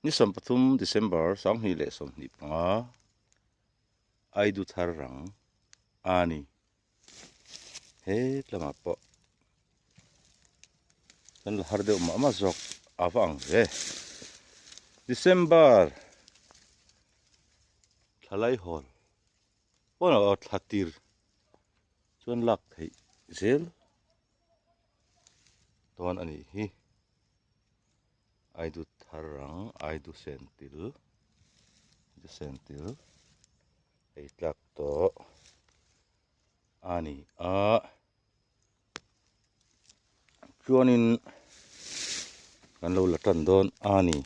ni som pathum December sang hi le som ni panga ai du thar rang ani he tlama po kan har de ma zok awang he December thalai hol pona thatir chuan lak thei zel ton ani hi ai du thar rang ai du sentil ei tlak to ani a chuanin kan lo latan don ani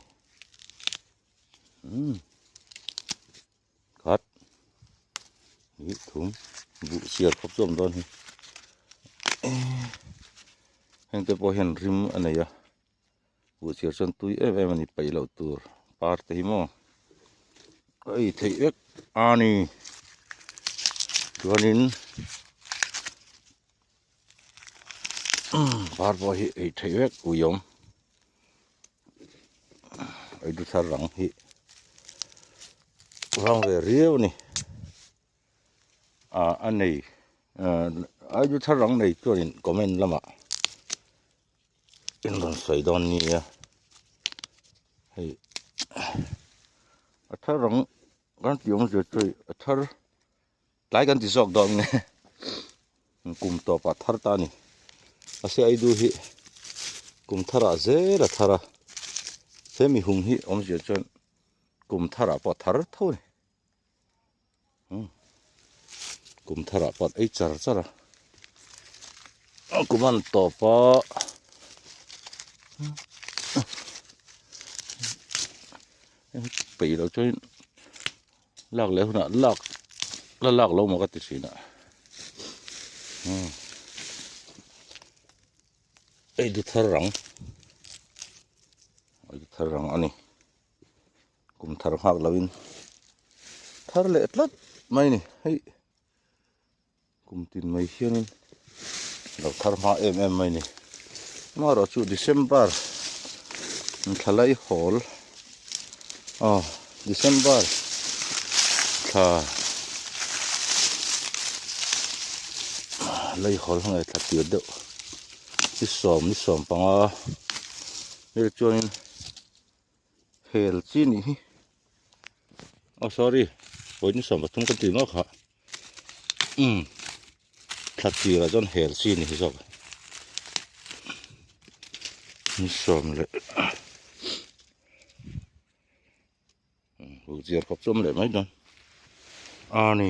khat ni thum bu siar khop som don hi heng te po hen rim anaya bu siar son tui em ani pai lo tur par te hi mo ai thei ek ani chuanin par po hi ei thei ek uyom ai du thar rang hi rang ve riu ni anei ai du thar rang nei chuanin comment lama in don sai don ni ya hei thar rang gan tiom je choi thar lai gan ti sok dong ne kum to pa thar ta ni ase ai du hi kum thara zera thara semi hung hi om je chon kum thara pa thar tho ni kum thara pat ei char chara kuman to pa pai lo choi lak le huna lak lo ma ka ti sina ei du thar rang ani kum thar hak lawin thar le tlat mai ni hei kum tin mai hianin lo thar ma em mai ni ma ro chu December thalai hol December tha lai hol ngai tha ti de ni som panga le chuanin hel chi ni sorry poi ni som pathum ka ti ma kha thati ra jon hel chi ni hi jok ni som le bu jiar khop som le mai don ani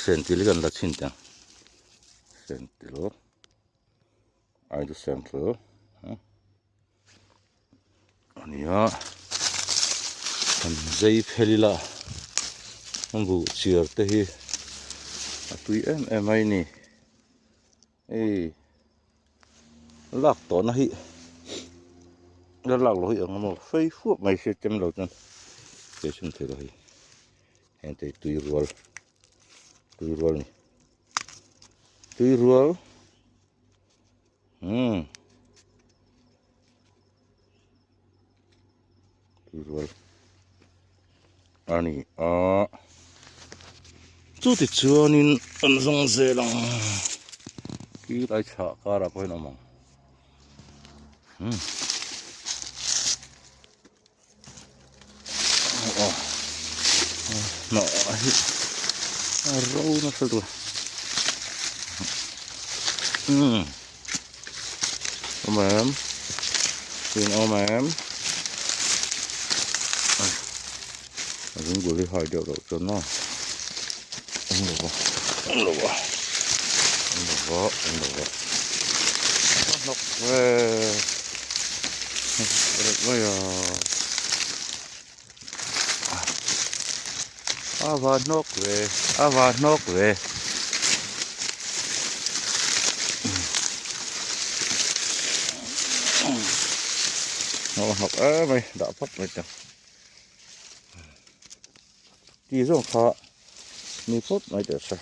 sentil kan la chin ta sentil ai du sentil ania kan zai phelila bu chiar te hi atui em ai ni ei lak to na hi la lak lo hi angmo fei fu mai se tem lo tan se chun the lo hi hen te tui rual ni tui rual ani chu ti chuanin an zong ze lang ki lai cha kara ko na mang no hi ro na sa tu ma'am xin ma'am chúng tôi đi hỏi được cho nó anh được nó về và nóc về nó học mày đã phát mày chẳng đi rồi khó mi phút mày được sao